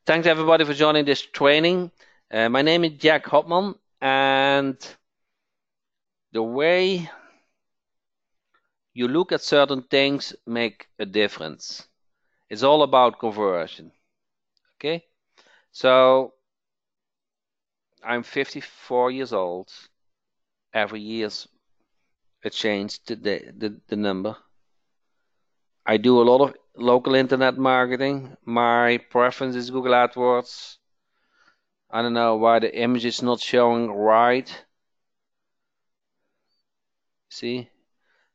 Thanks everybody for joining this training. My name is Jack Hopman, and the way you look at certain things make a difference. It's all about conversion. Okay? So I'm 54 years old. Every year's a change to the number. I do a lot of local internet marketing. My preference is Google AdWords. I don't know why the image is not showing right. See?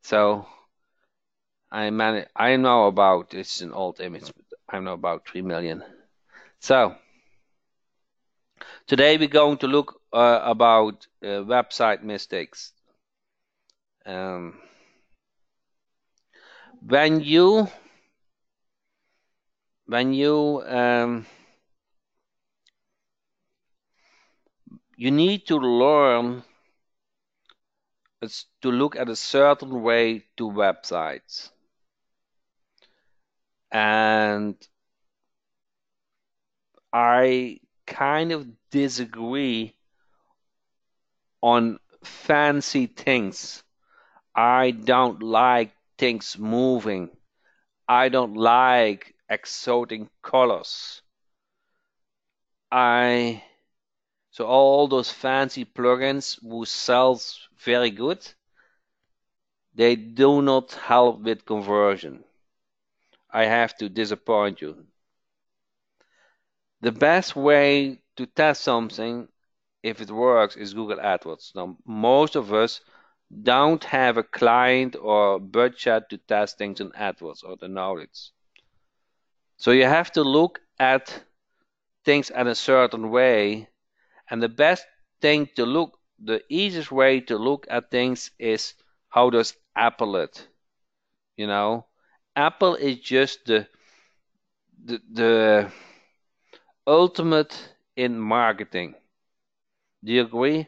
So I know about, it's an old image, but I know about 3 million. So today we're going to look about website mistakes. When you you need to learn to look at a certain way to websites, and I kind of disagree on fancy things. I don't like things moving. I don't like exotic colors. So all those fancy plugins who sells very good, they do not help with conversion. I have to disappoint you. The best way to test something, if it works, is Google AdWords. Now, most of us don't have a client or budget to test things in AdWords or the knowledge. So you have to look at things in a certain way, and the easiest way to look at things is how does Apple it? You know, Apple is just the ultimate in marketing. Do you agree?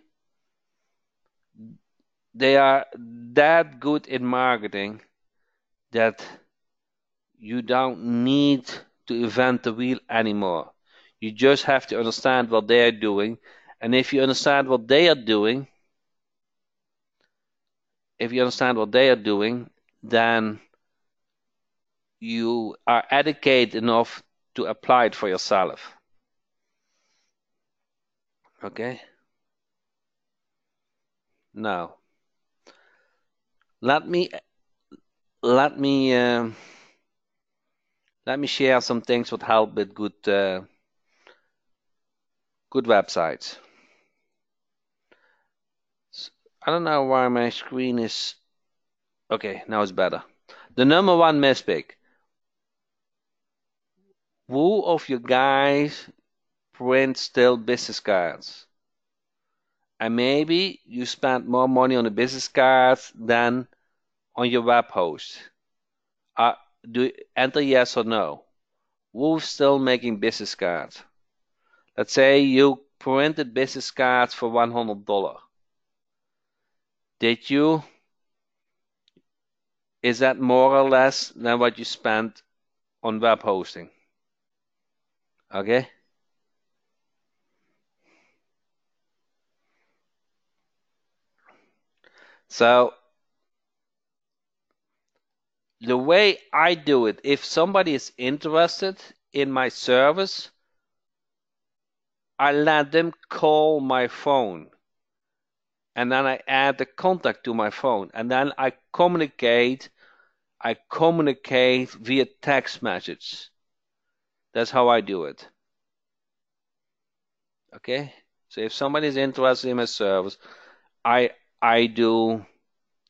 They are that good in marketing that you don't need to invent the wheel anymore. You just have to understand what they are doing. And if you understand what they are doing, then you are educated enough to apply it for yourself. Okay? Now, let me share some things that help with good websites. I don't know why my screen is okay. Now it's better. The number one mistake. Who of you guys print still business cards? And maybe you spend more money on the business cards than on your web host. Enter yes or no. Who's still making business cards? Let's say you printed business cards for $100. Is that more or less than what you spent on web hosting? Okay? So the way I do it, if somebody is interested in my service, I let them call my phone, and then I add the contact to my phone, and then I communicate via text message. That's how I do it. Okay? So if somebody is interested in my service, I do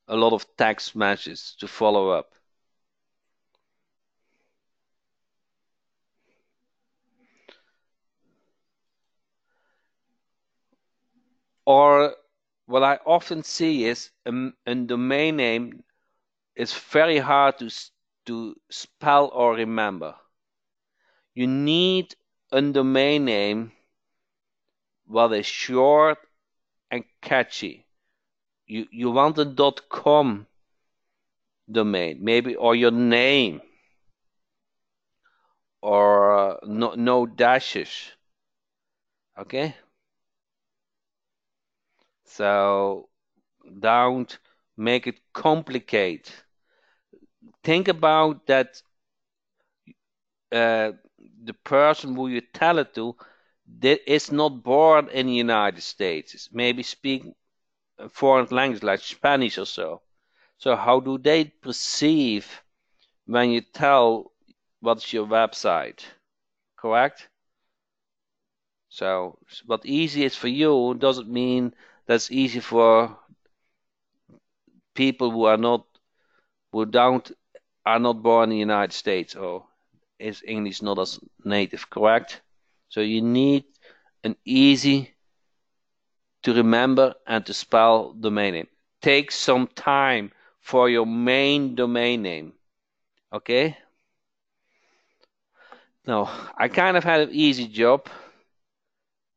a lot of text messages to follow up. Or what I often see is a domain name is very hard to spell or remember. You need a domain name that is short and catchy. You want a .com domain, maybe, or your name, or no dashes. Okay, so don't make it complicated. Think about that the person who you tell it to that is not born in the United States. Maybe speak a foreign language like Spanish or so. So how do they perceive when you tell what's your website? Correct? So what easy is for you doesn't mean that's easy for people who don't are not born in the United States or is English not as native, correct? So you need an easy to remember and to spell domain name. Take some time for your main domain name. Okay? Now, I kind of had an easy job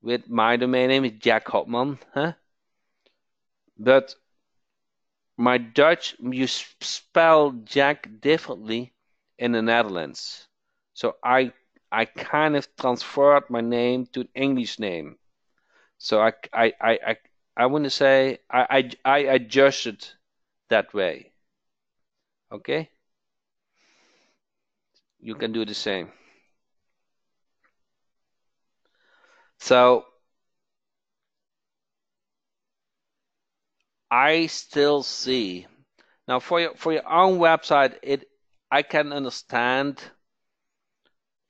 with my domain name is Jack Hopman, huh? But my Dutch, you spell Jack differently in the Netherlands. So I kind of transferred my name to an English name. So I want to say I adjusted that way. Okay? You can do the same. So I still see now for your own website I can understand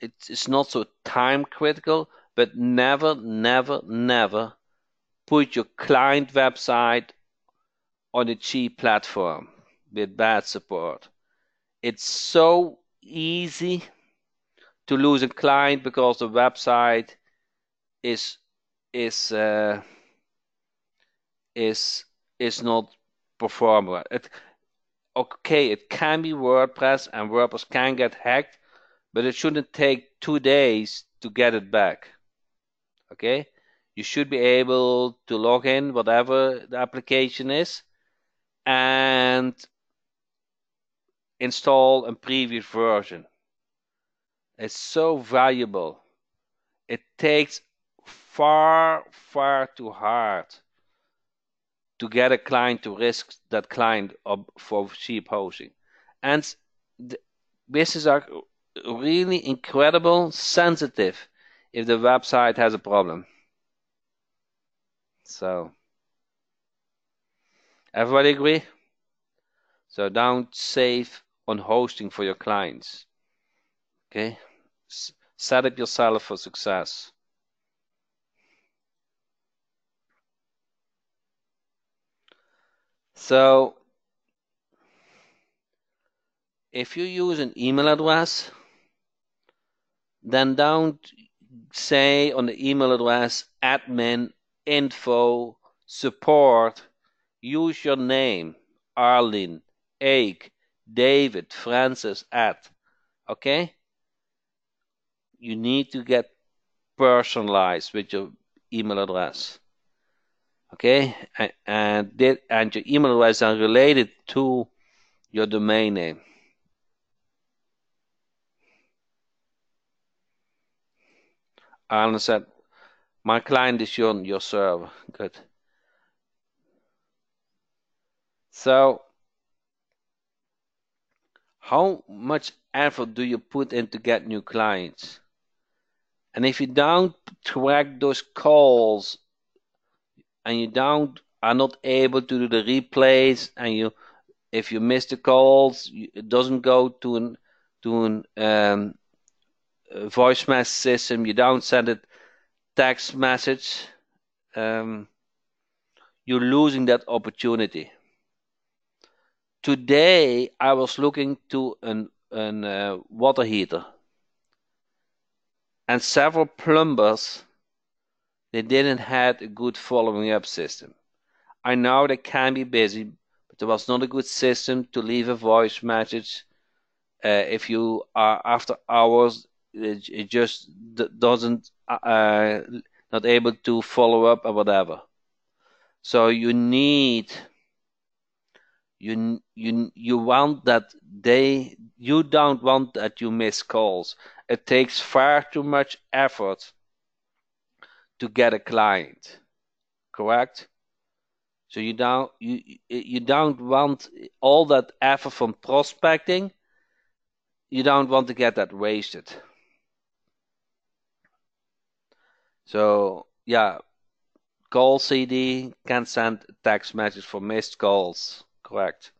it's not so time critical, but never put your client website on a cheap platform with bad support. It's so easy to lose a client because the website is is uh, is is not performable. Okay, it can be WordPress and WordPress can get hacked, but it shouldn't take 2 days to get it back. Okay, you should be able to log in whatever the application is and install a previous version. It's so valuable. It takes far too hard to get a client to risk that client for cheap hosting. And businesses are really incredible sensitive if the website has a problem. So everybody agree? So don't save on hosting for your clients. Okay? Set up yourself for success. So if you use an email address, then don't say on the email address admin, info, support. Use your name, Arlene, Ake, David, Francis, at. Okay? You need to get personalized with your email address. Okay? And your email address are related to your domain name. Arlene said, my client is your server. Good. So, how much effort do you put in to get new clients? And if you don't track those calls and you are not able to do the replays and if you miss the calls, it doesn't go to an voice message system, you don't send it text message, you're losing that opportunity. Today I was looking to an water heater, and several plumbers they didn't have a good following up system. I know they can be busy, but there was not a good system to leave a voice message. If you are after hours, it just doesn't not able to follow up or whatever. So you need you want that you don't want that you miss calls. it takes far too much effort to get a client, correct? So you don't want all that effort from prospecting. You don't want to get that wasted. So yeah, call CD, can send text message for missed calls, correct?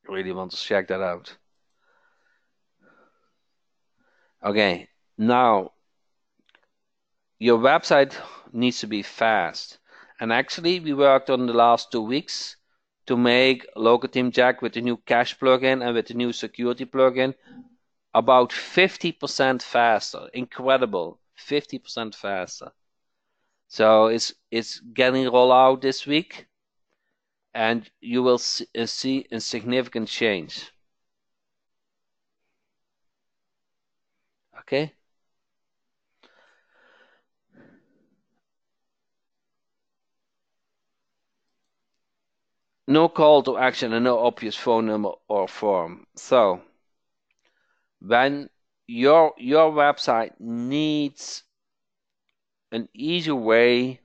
Really want to check that out. Okay, now your website needs to be fast. And actually, we worked on the last 2 weeks to make Local Team Jack with the new cache plugin and with the new security plugin about 50% faster. Incredible, 50% faster. So it's getting rolled out this week, and you will see a significant change. Okay. No call to action and no obvious phone number or form. So when your website needs an easy way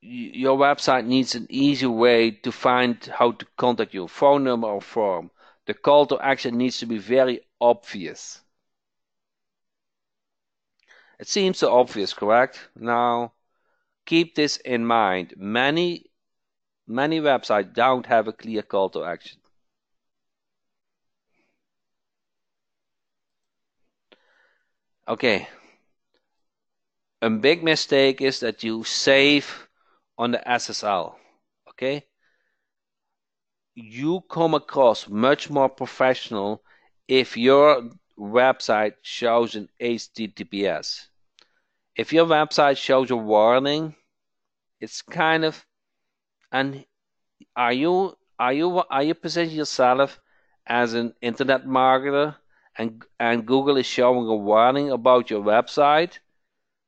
your website needs an easy way to find how to contact you, phone number or form. The call to action needs to be very obvious. It seems so obvious, correct? Now keep this in mind. Many websites don't have a clear call to action. Okay. A big mistake is that you save on the SSL. Okay? You come across much more professional if your website shows an HTTPS. If your website shows a warning, it's kind of, and are you positioning yourself as an internet marketer and Google is showing a warning about your website?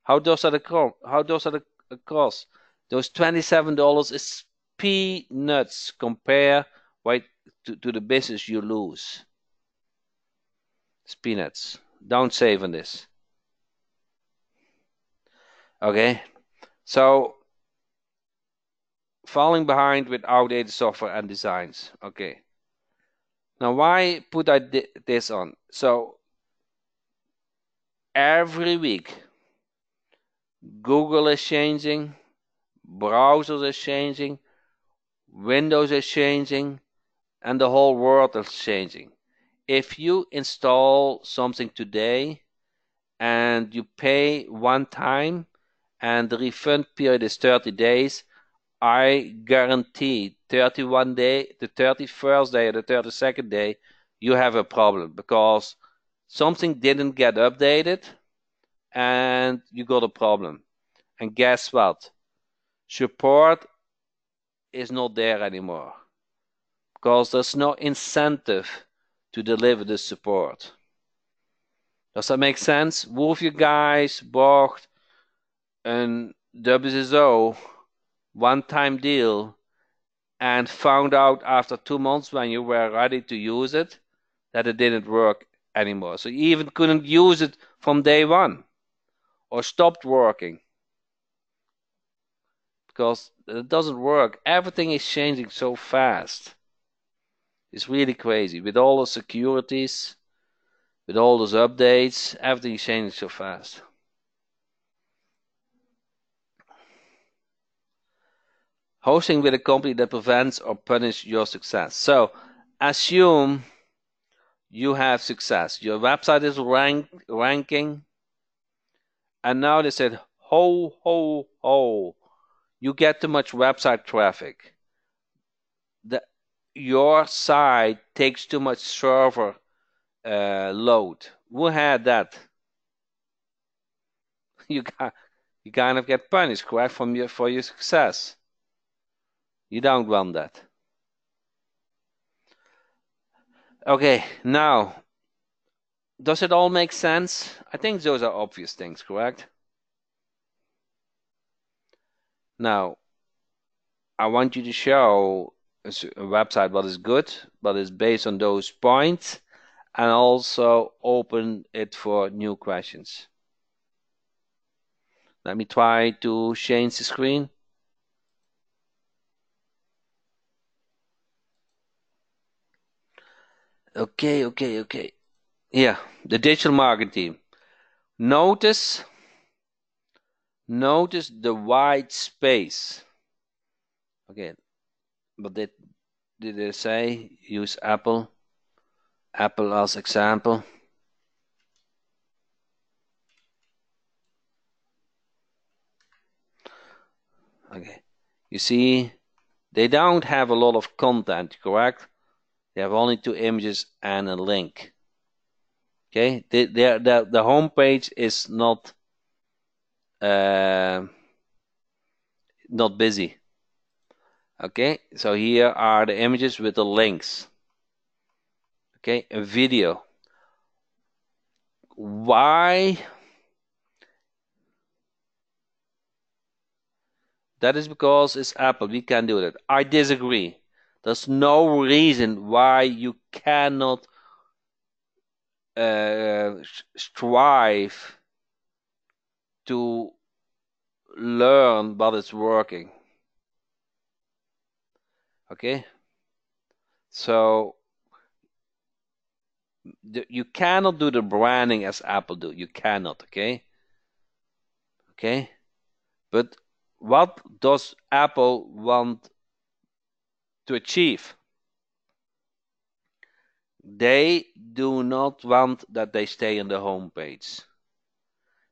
How does that cost? Those $27 is peanuts compared to the business you lose. It's peanuts. Don't save on this. Okay, so falling behind with outdated software and designs. Okay, now why put I this on? So every week Google is changing, browsers is changing, Windows is changing, and the whole world is changing. If you install something today and you pay one time and the refund period is 30 days, I guarantee 31 day, the 31st day or the 32nd day, you have a problem because something didn't get updated and you got a problem. And guess what? Support is not there anymore because there's no incentive to deliver the support. Does that make sense? Wolf, you guys bought an WSO one-time deal and found out after 2 months when you were ready to use it that it didn't work anymore. So you even couldn't use it from day one or stopped working because it doesn't work. Everything is changing so fast. It's really crazy. With all the securities, with all those updates, everything is changing so fast. Hosting with a company that prevents or punishes your success. So assume you have success. Your website is ranking, and now they said, ho, ho, ho, you get too much website traffic. Your site takes too much server load. Who had that? You kind of get punished, correct, for your success. You don't want that. Okay, now, does it all make sense? I think those are obvious things, correct? Now, I want you to show website what is good, but is based on those points, and also open it for new questions. Let me try to change the screen. Okay. Yeah, the digital marketing team. Notice the white space. Okay, but did they say use Apple? Apple as example. Okay, you see, they don't have a lot of content, correct? They have only 2 images and a link. Okay, the homepage is not busy. Okay, so here are the images with the links. Okay, a video. Why? That is because it's Apple. We can do that. I disagree. There's no reason why you cannot strive to learn what is working. Okay? So you cannot do the branding as Apple do. You cannot, okay? Okay? But what does Apple want to achieve? They do not want that they stay on the home page.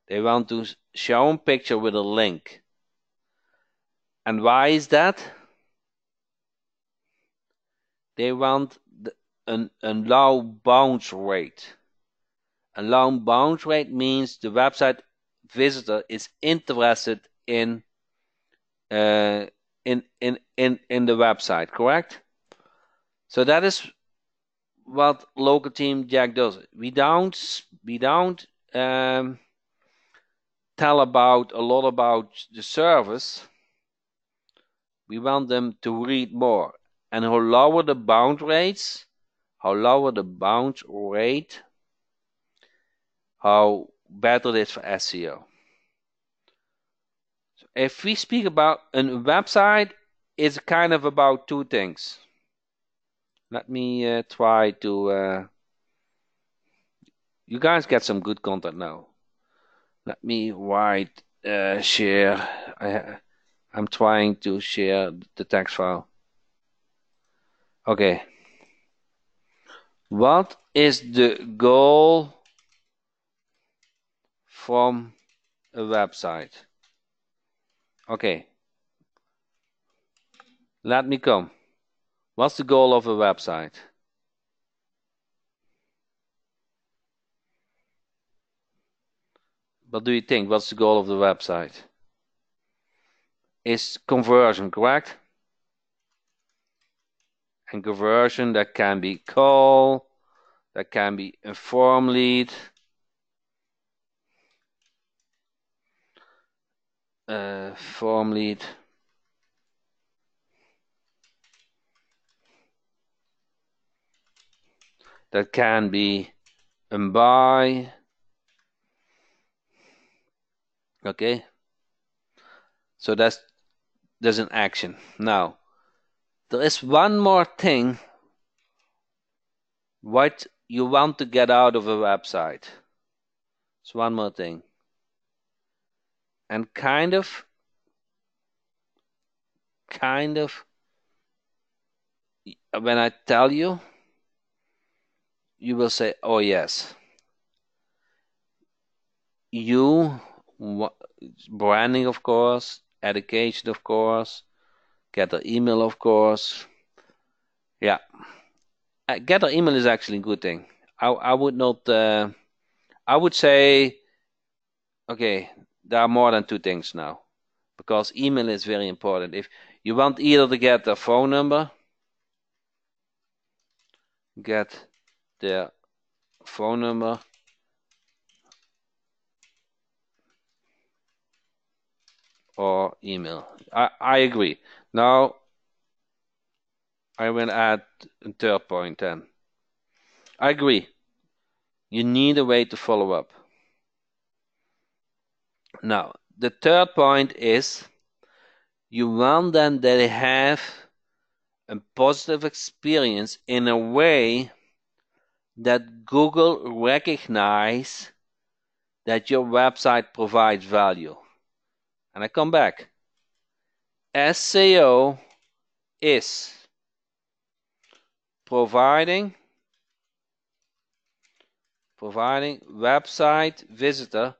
They want to show a picture with a link. And why is that? They want a low bounce rate. A low bounce rate means the website visitor is interested in the website, correct? So that is what local team Jack does. We don't tell about a lot about the service. We want them to read more, and how lower the bounce rate, how better it is for SEO. So if we speak about a website, it's kind of about 2 things. Let me try to. You guys get some good content now. Let me write share. I'm trying to share the text file. Okay. What is the goal from a website? Okay. Let me come. What's the goal of a website? What do you think? What's the goal of the website? Is conversion, correct? And conversion, that can be call, that can be a form lead, that can be a buy. Okay, so there's an action. Now there is one more thing what you want to get out of a website. It's one more thing, and kind of when I tell you, you will say, oh yes. Branding, of course, education, of course, get their email, of course. Yeah, get their email is actually a good thing. I would not. I would say, okay, there are more than 2 things now, because email is very important. If you want either to get their phone number, get their phone number, or email. I agree. Now, I will add a third point then. I agree. You need a way to follow up. Now, the third point is you want them that they have a positive experience in a way that Google recognize that your website provides value. And I come back. SEO is providing website visitor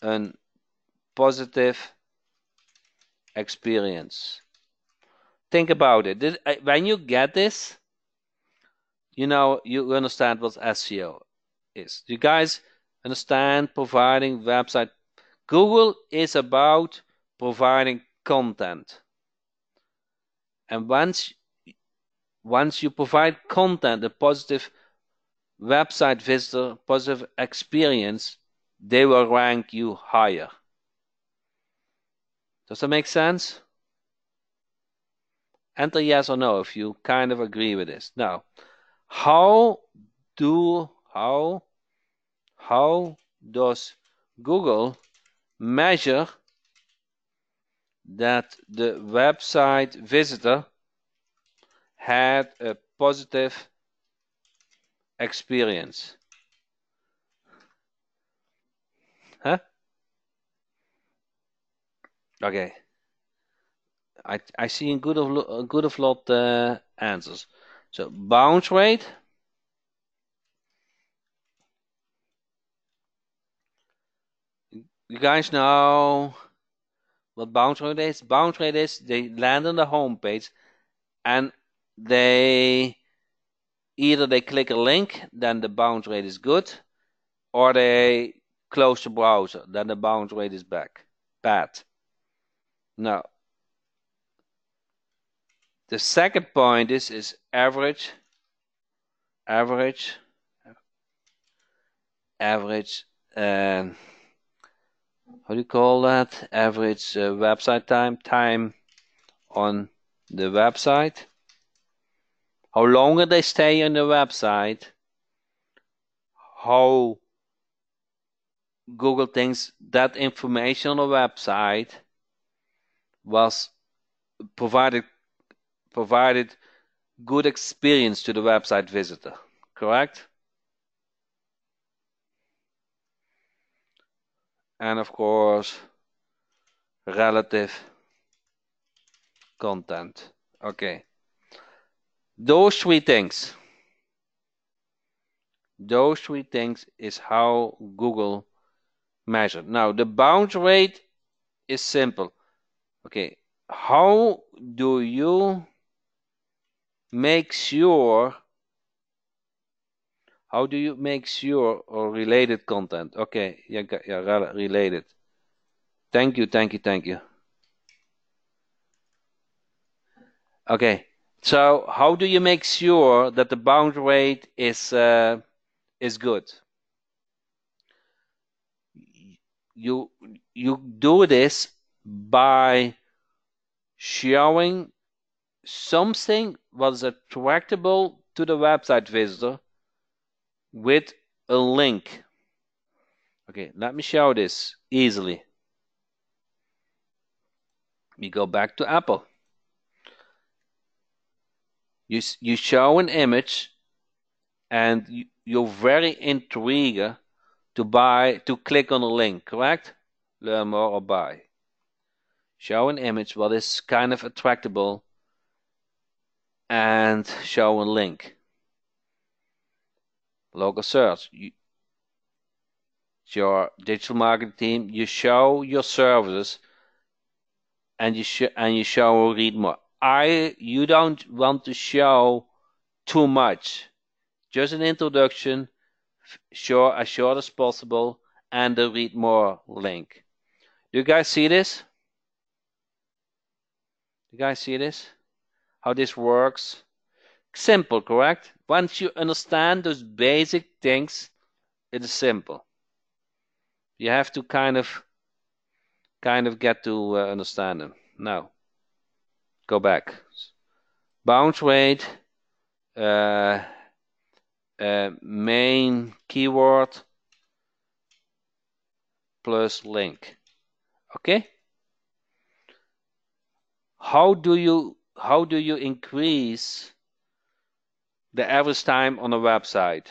a positive experience. Think about it. When you get this, you understand what SEO is. You guys understand providing website? Google is about providing content. And once you provide content, a positive website visitor, positive experience, they will rank you higher. Does that make sense? Enter yes or no if you kind of agree with this. Now, how does Google measure that the website visitor had a positive experience? Huh? Okay. I see a good of lot answers. So bounce rate. You guys know what bounce rate is? Bounce rate is they land on the home page and either they click a link, then the bounce rate is good, or they close the browser, then the bounce rate is bad. Now, the second point is average, how do you call that? Average website time on the website. How longer they stay on the website, how Google thinks that information on the website was provided good experience to the website visitor, correct? And of course, relative content. Okay. Those three things is how Google measured. Now, the bounce rate is simple. Okay, how do you make sure or related content? Okay, yeah, related. Thank you. Okay, so how do you make sure that the bounce rate is good? You do this by showing something what is attractable to the website visitor with a link. Okay, let me show this easily. We go back to Apple. You show an image and you're very intrigued to click on a link, correct? Learn more or buy. Show an image what is kind of attractable and show a link. Local search. Your digital marketing team, you show your services and you show read more. You don't want to show too much. Just an introduction, as short as possible, and the read more link. Do you guys see this? How this works? Simple, correct? Once you understand those basic things, it is simple. You have to kind of get to understand them. Now, Go back. Bounce rate, main keyword plus link. Okay. How do you increase the average time on a website?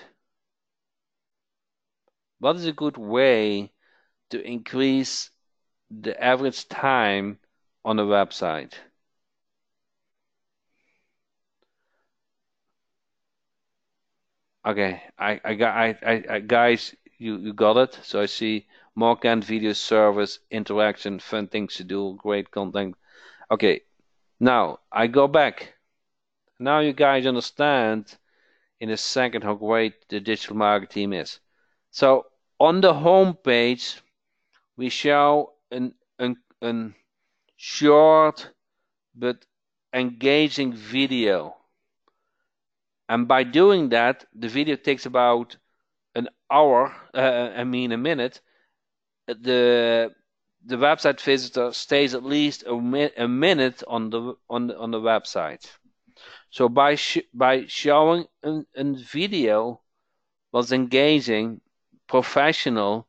What is a good way to increase the average time on a website? Okay, guys, you got it. So I see more canned video service, interaction, fun things to do, great content. Okay, now I go back. Now you guys understand in a second how great the digital marketing team is. So on the home page, we show an short but engaging video. And by doing that, the video takes about an hour, a minute. The website visitor stays at least a minute on the website. So by showing a video was engaging, professional,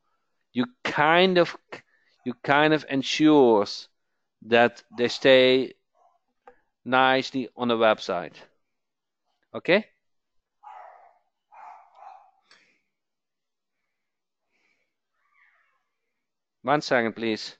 you kind of ensures that they stay nicely on the website. Okay? One second, please.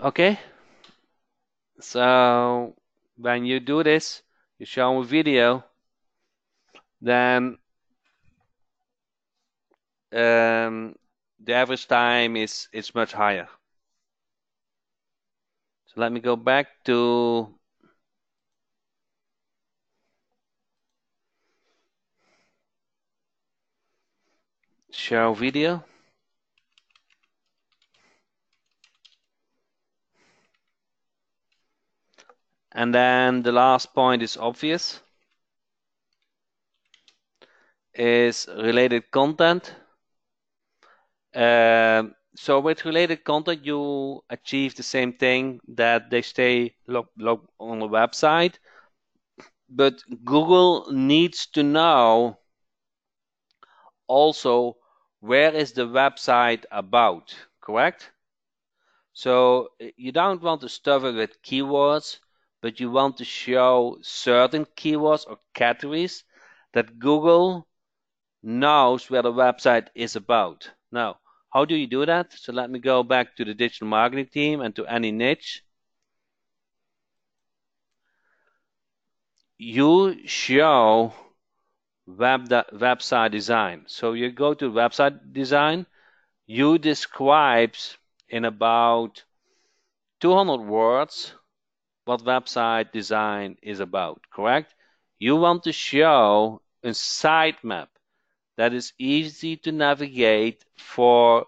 Okay? So when you do this, you show a video, then the average time is much higher. So let me go back to show video. And then the last point is obvious, is related content. So with related content, you achieve the same thing, that they stay logged on the website. But Google needs to know also where is the website about, correct? So you don't want to stuff it with keywords, but you want to show certain keywords or categories that Google knows where the website is about. Now, how do you do that? So let me go back to the digital marketing team and to any niche. You show website design. So you go to website design, you describe in about 200 words what website design is about, correct? You want to show a sitemap that is easy to navigate for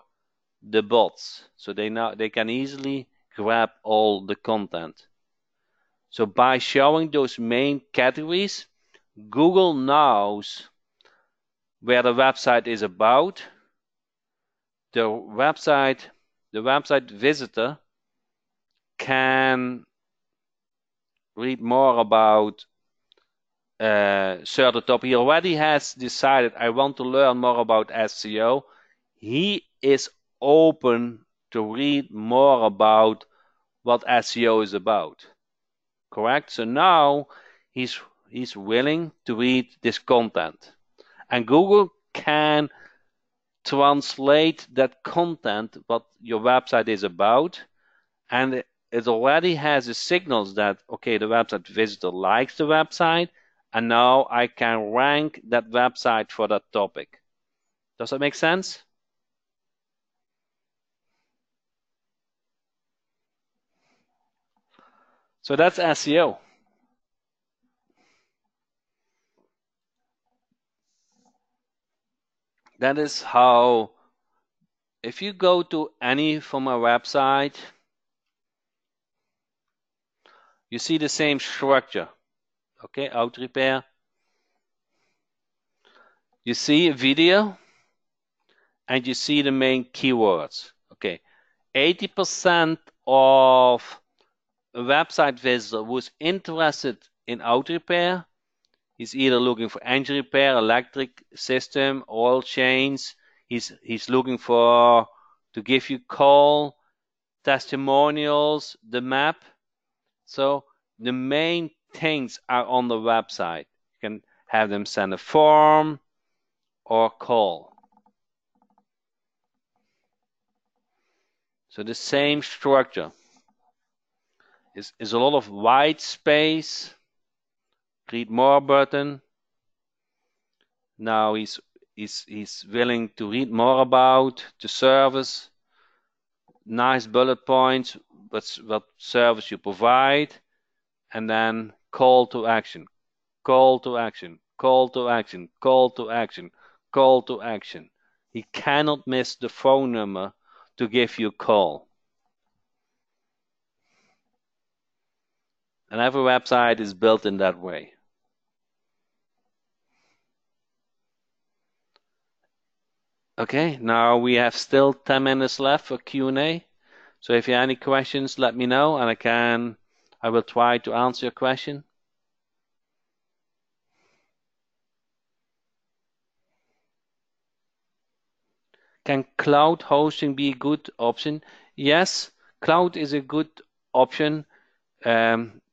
the bots, so they can easily grab all the content. So by showing those main categories, Google knows where the website is about. The website visitor can read more about certain topic. He already has decided, I want to learn more about SEO. He is open to read more about what SEO is about. Correct? So now he's willing to read this content. And Google can translate that content, what your website is about, and it already has the signals that, okay, the website visitor likes the website, and now I can rank that website for that topic. Does that make sense? So that's SEO. That is how if you go to any from a website, you see the same structure. Okay, auto repair. You see a video and you see the main keywords. Okay, 80% of a website visitor who's interested in auto repair is either looking for engine repair, electric system, oil change. He's looking for to give you call, testimonials, the map. So the main things are on the website. You can have them send a form or call. So the same structure is a lot of white space. Read more button. Now he's willing to read more about the service. Nice bullet points, what service you provide, and then call to action, call to action, call to action, call to action, call to action. He cannot miss the phone number to give you a call. And every website is built in that way. Okay, now we have still 10 minutes left for Q&A. So if you have any questions, let me know, and I will try to answer your question. Can cloud hosting be a good option? Yes, cloud is a good option.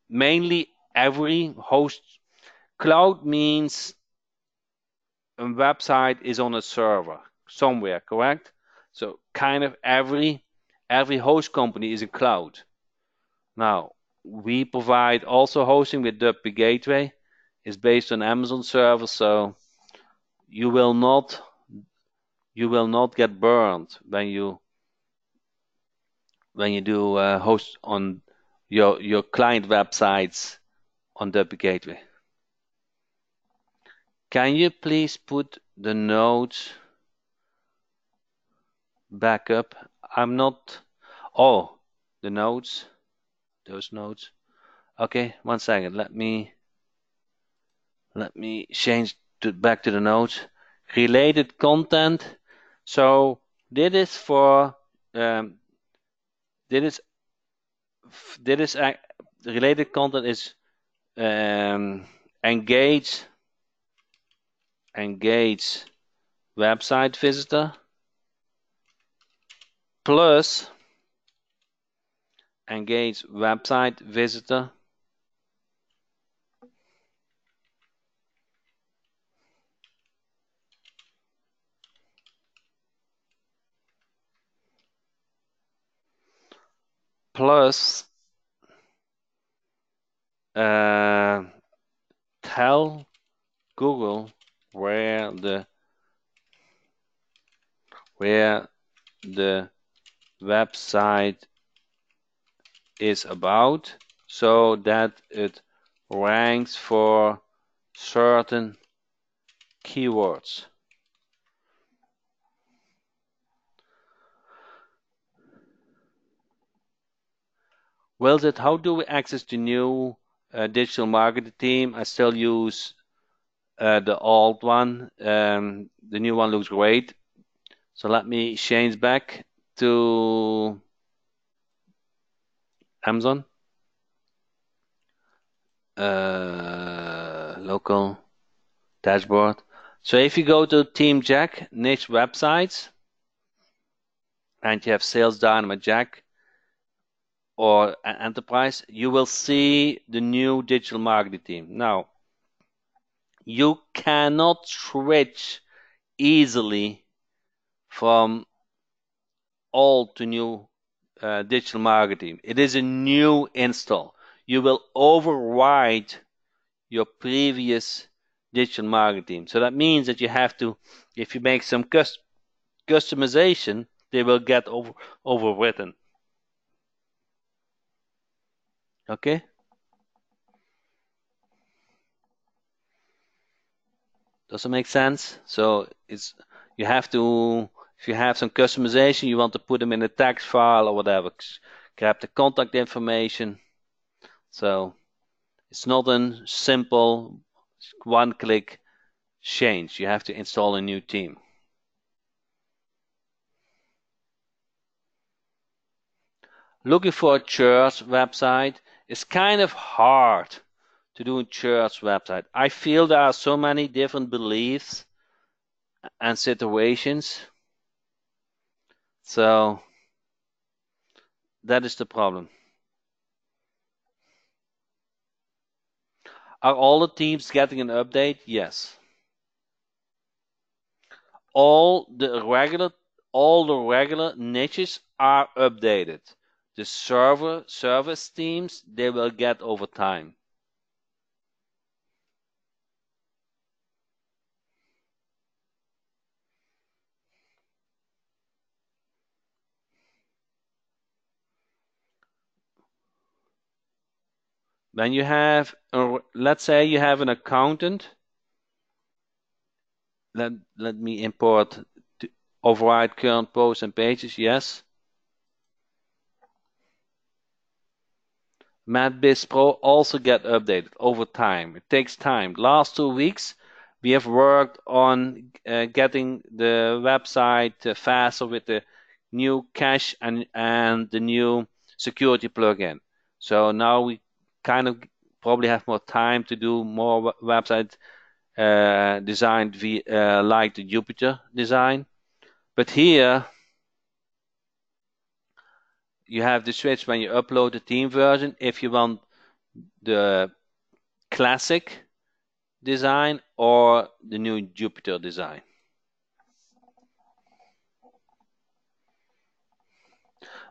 Mainly every host. Cloud means a website is on a server somewhere, correct? So kind of every host company is a cloud. Now, we provide also hosting with WP Gateway. It's based on Amazon server, so you will not get burned when you do host on your client websites on WP Gateway. Can you please put the notes back up? I'm not. Oh, the notes. Those notes. Okay, 1 second. Let me change back to the notes. Related content. So this is for this is related content is engage website visitor plus engage website visitor plus tell Google where the website is about so that it ranks for certain keywords. Well, how do we access the new digital marketing team? I still use the old one. The new one looks great. So let me change back to Amazon. Local dashboard. So if you go to Team Jack, niche websites, and you have Sales Dynamite Jack or Enterprise, you will see the new digital marketing team. Now, you cannot switch easily from old to new digital marketing. It is a new install. You will override your previous digital marketing. So that means that you have to, if you make some customization, they will get overwritten. Okay? Does it make sense? So you have to If you have some customization, you want to put them in a text file or whatever, grab the contact information. So it's not a simple one-click change. You have to install a new theme. Looking for a church website is kind of hard to do a church website. I feel there are so many different beliefs and situations. So that is the problem. Are all the teams getting an update? Yes. All the regular niches are updated. The service teams, they will get over time. When you have, let's say you have an accountant, let me import override current posts and pages, yes. MatBiz Pro also get updated over time. It takes time. Last 2 weeks, we have worked on getting the website faster with the new cache and the new security plugin. So now we kind of probably have more time to do more websites designed like the Jupyter design. But here you have the switch when you upload the theme version. If you want the classic design or the new Jupyter design.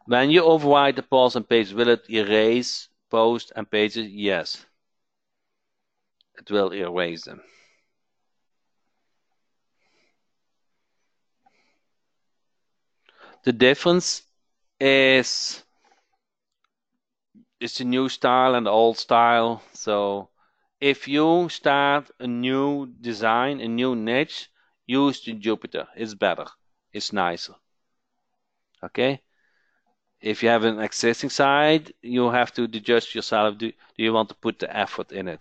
When you override the posts and pages, will it erase posts and pages? Yes. It will erase them. The difference is it's a new style and the old style. So if you start a new design, a new niche, use the Jupyter. It's better. It's nicer. Okay? If you have an existing site, you have to adjust yourself. Do you want to put the effort in it?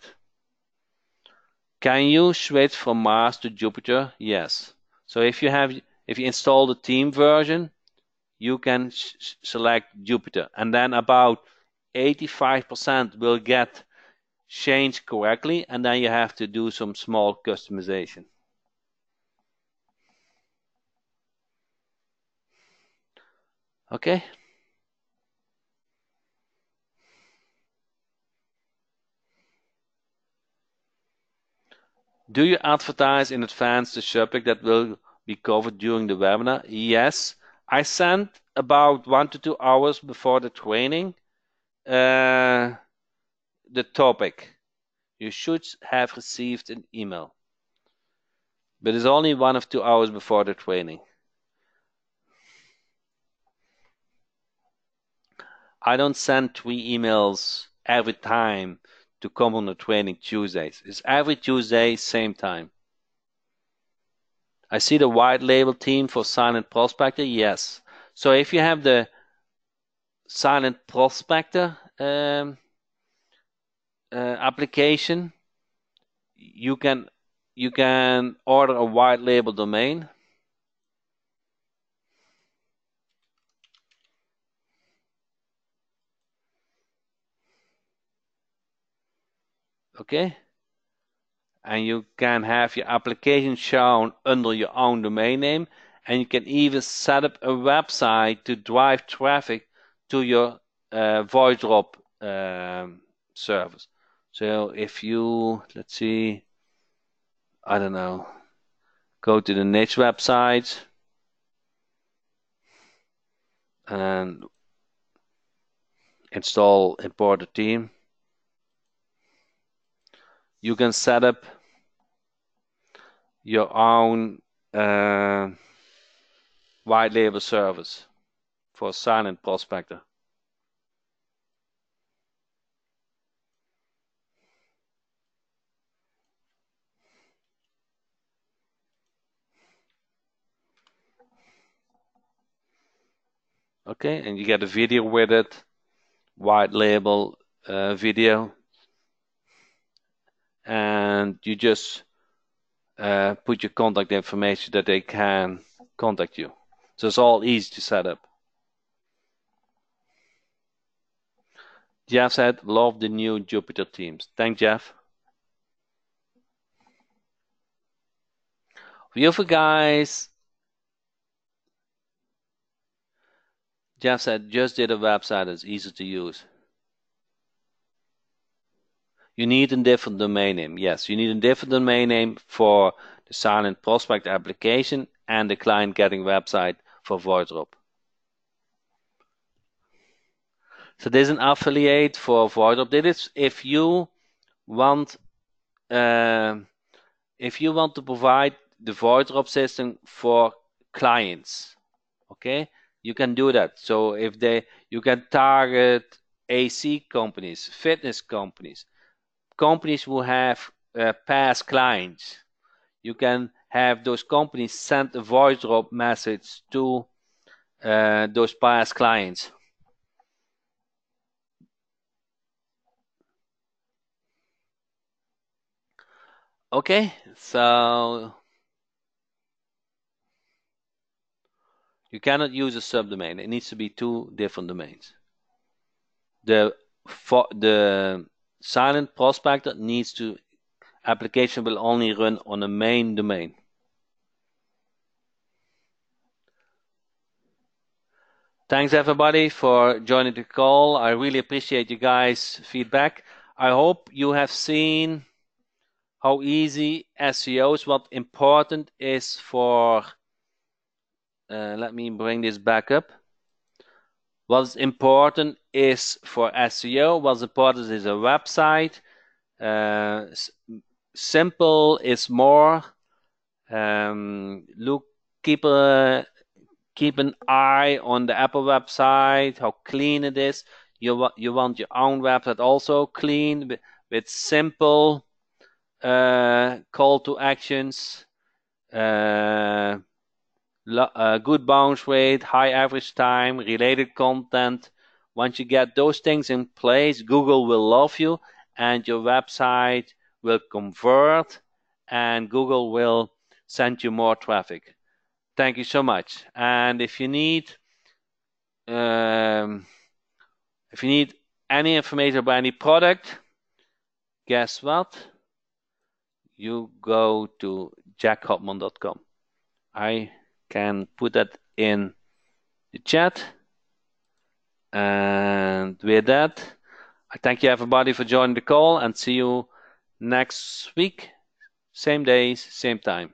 Can you switch from Mars to Jupyter? Yes. So if you install the theme version, you can select Jupyter, and then about 85% will get changed correctly, and then you have to do some small customization. Okay. Do you advertise in advance the subject that will be covered during the webinar? Yes. I sent about 1 to 2 hours before the training the topic. You should have received an email. But it's only 1 or 2 hours before the training. I don't send 3 emails every time to come on the training Tuesdays. It's every Tuesday, same time. I see the white label team for silent prospector. Yes. So if you have the silent prospector application, you can order a white label domain. Okay. And you can have your application shown under your own domain name, and you can even set up a website to drive traffic to your voice drop service. So if you, let's see, I don't know, go to the niche website and install import a theme, you can set up your own white label service for silent prospector. Okay, and you get a video with it, white label video, and you just put your contact information that they can contact you. So it's all easy to set up. Jeff said, love the new Jupyter Teams. Thanks, Jeff. Beautiful guys. Jeff said, just did a website that's easy to use. You need a different domain name. Yes, you need a different domain name for the silent prospect application and the client getting website for VoidRop. So there's an affiliate for VoidRop. This is if you want to provide the VoidRop system for clients. Okay, you can do that. So if you can target AC companies, fitness companies, companies who have past clients. You can have those companies send a voice drop message to those past clients. Okay, so you cannot use a subdomain. It needs to be two different domains. The silent prospector needs to application will only run on a main domain. Thanks everybody for joining the call. I really appreciate you guys' feedback. I hope you have seen how easy SEO is, what important is for, let me bring this back up. What's important is for SEO, what's important is a website. Simple is more. Keep an eye on the Apple website, how clean it is. You want your own website also clean with simple call to actions, good bounce rate, high average time, related content. Once you get those things in place, Google will love you and your website will convert and Google will send you more traffic. Thank you so much. And if you need any information about any product, guess what? You go to jackhopman.com. I can put that in the chat. And with that, I thank you everybody for joining the call and see you next week. Same days, same time.